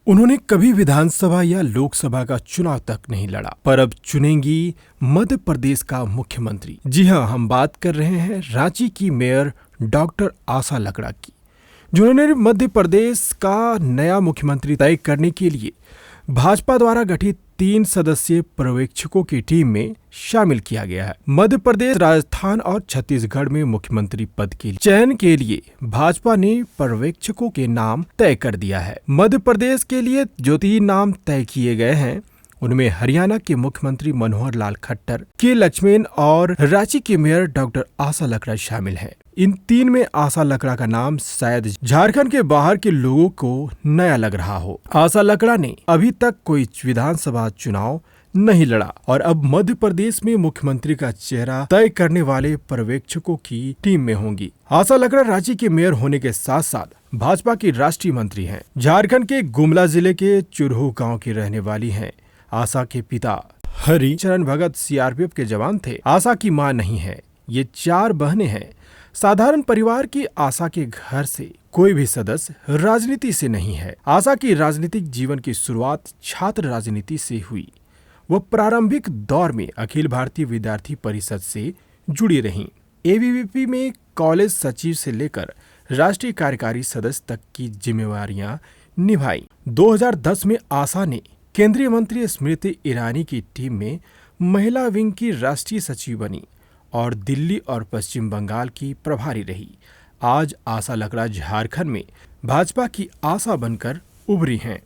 उन्होंने कभी विधानसभा या लोकसभा का चुनाव तक नहीं लड़ा, पर अब चुनेंगी मध्य प्रदेश का मुख्यमंत्री। जी हाँ, हम बात कर रहे हैं रांची की मेयर डॉक्टर आशा लकड़ा की, जिन्होंने मध्य प्रदेश का नया मुख्यमंत्री तय करने के लिए भाजपा द्वारा गठित 3 सदस्यीय पर्यवेक्षकों की टीम में शामिल किया गया है। मध्य प्रदेश, राजस्थान और छत्तीसगढ़ में मुख्यमंत्री पद के चयन के लिए भाजपा ने पर्यवेक्षकों के नाम तय कर दिया है। मध्य प्रदेश के लिए जो 3 नाम तय किए गए हैं, उनमें हरियाणा के मुख्यमंत्री मनोहर लाल खट्टर, के लक्ष्मण और रांची के मेयर डॉक्टर आशा लकड़ा शामिल हैं। इन 3 में आशा लकड़ा का नाम शायद झारखंड के बाहर के लोगों को नया लग रहा हो। आशा लकड़ा ने अभी तक कोई विधानसभा चुनाव नहीं लड़ा और अब मध्य प्रदेश में मुख्यमंत्री का चेहरा तय करने वाले पर्यवेक्षकों की टीम में होंगी। आशा लकड़ा रांची के मेयर होने के साथ साथ भाजपा की राष्ट्रीय मंत्री हैं। झारखंड के गुमला जिले के चुरहू गाँव की रहने वाली है। आशा के पिता हरि चरण भगत सीआरपीएफ के जवान थे। आशा की मां नहीं है। ये 4 बहनें हैं। साधारण परिवार की आशा के घर से कोई भी सदस्य राजनीति से नहीं है। आशा की राजनीतिक जीवन की शुरुआत छात्र राजनीति से हुई। वो प्रारंभिक दौर में अखिल भारतीय विद्यार्थी परिषद से जुड़ी रहीं। एबीवीपी में कॉलेज सचिव से लेकर राष्ट्रीय कार्यकारी सदस्य तक की जिम्मेवारियां निभाई। 2010 में आशा ने केंद्रीय मंत्री स्मृति ईरानी की टीम में महिला विंग की राष्ट्रीय सचिव बनी और दिल्ली और पश्चिम बंगाल की प्रभारी रही। आज आशा लकड़ा झारखंड में भाजपा की आशा बनकर उभरी हैं।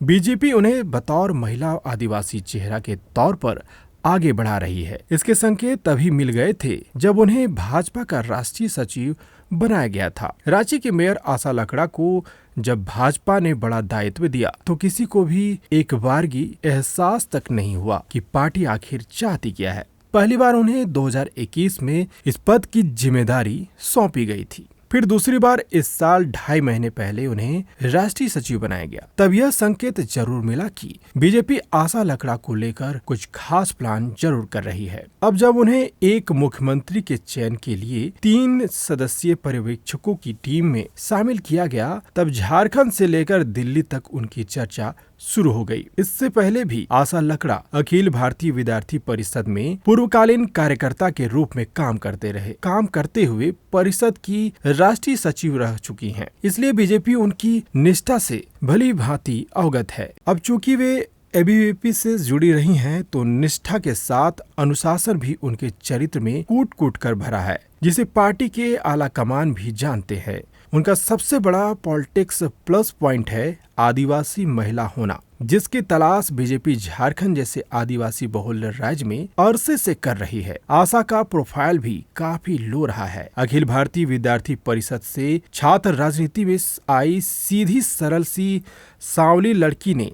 बीजेपी उन्हें बतौर महिला आदिवासी चेहरा के तौर पर आगे बढ़ा रही है। इसके संकेत तभी मिल गए थे जब उन्हें भाजपा का राष्ट्रीय सचिव बनाया गया था। रांची के मेयर आशा लकड़ा को जब भाजपा ने बड़ा दायित्व दिया तो किसी को भी एक बारगी एहसास तक नहीं हुआ कि पार्टी आखिर चाहती क्या है। पहली बार उन्हें 2021 में इस पद की जिम्मेदारी सौंपी गई थी। फिर दूसरी बार इस साल 2.5 महीने पहले उन्हें राष्ट्रीय सचिव बनाया गया। तब यह संकेत जरूर मिला कि बीजेपी आशा लकड़ा को लेकर कुछ खास प्लान जरूर कर रही है। अब जब उन्हें एक मुख्यमंत्री के चयन के लिए 3 सदस्यीय पर्यवेक्षकों की टीम में शामिल किया गया, तब झारखंड से लेकर दिल्ली तक उनकी चर्चा शुरू हो गई। इससे पहले भी आशा लकड़ा अखिल भारतीय विद्यार्थी परिषद में पूर्वकालीन कार्यकर्ता के रूप में काम करते हुए परिषद की राष्ट्रीय सचिव रह चुकी हैं। इसलिए बीजेपी उनकी निष्ठा से भली भांति अवगत है। अब चूंकि वे एबीवीपी से जुड़ी रही हैं, तो निष्ठा के साथ अनुशासन भी उनके चरित्र में कूट कूट कर भरा है, जिसे पार्टी के आला कमान भी जानते हैं। उनका सबसे बड़ा पॉलिटिक्स प्लस पॉइंट है आदिवासी महिला होना, जिसकी तलाश बीजेपी झारखंड जैसे आदिवासी बहुल राज्य में अरसे से कर रही है। आशा का प्रोफाइल भी काफी लो रहा है। अखिल भारतीय विद्यार्थी परिषद से छात्र राजनीति में आई सीधी सरल सी सांवली लड़की ने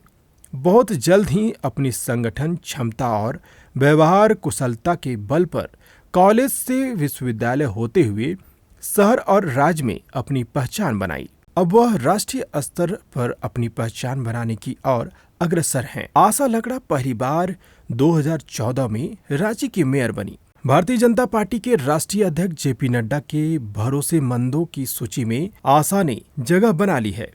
बहुत जल्द ही अपनी संगठन क्षमता और व्यवहार कुशलता के बल पर कॉलेज से विश्वविद्यालय होते हुए शहर और राज्य में अपनी पहचान बनाई। अब वह राष्ट्रीय स्तर पर अपनी पहचान बनाने की ओर अग्रसर हैं। आशा लकड़ा पहली बार 2014 में रांची की मेयर बनी। भारतीय जनता पार्टी के राष्ट्रीय अध्यक्ष जेपी नड्डा के भरोसेमंदों की सूची में आशा ने जगह बना ली है।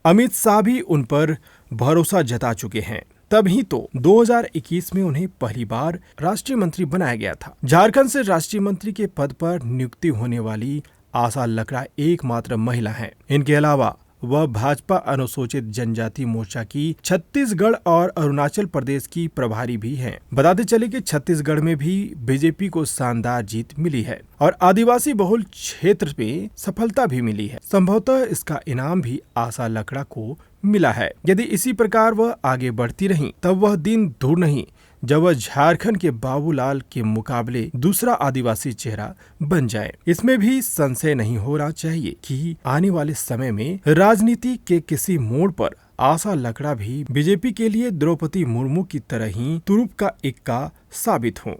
अमित शाह भी उन पर भरोसा जता चुके हैं। तभी तो 2021 में उन्हें पहली बार राष्ट्रीय मंत्री बनाया गया था। झारखंड से राष्ट्रीय मंत्री के पद पर नियुक्ति होने वाली आशा लकड़ा एकमात्र महिला हैं। इनके अलावा वह भाजपा अनुसूचित जनजाति मोर्चा की छत्तीसगढ़ और अरुणाचल प्रदेश की प्रभारी भी हैं। बताते चले कि छत्तीसगढ़ में भी बीजेपी को शानदार जीत मिली है और आदिवासी बहुल क्षेत्र में सफलता भी मिली है। संभवतः इसका इनाम भी आशा लकड़ा को मिला है। यदि इसी प्रकार वह आगे बढ़ती रही, तब वह दिन दूर नहीं जब वह झारखंड के बाबूलाल के मुकाबले दूसरा आदिवासी चेहरा बन जाए। इसमें भी संशय नहीं होना चाहिए कि आने वाले समय में राजनीति के किसी मोड़ पर आशा लकड़ा भी बीजेपी के लिए द्रौपदी मुर्मू की तरह ही तुरुप का इक्का साबित हों।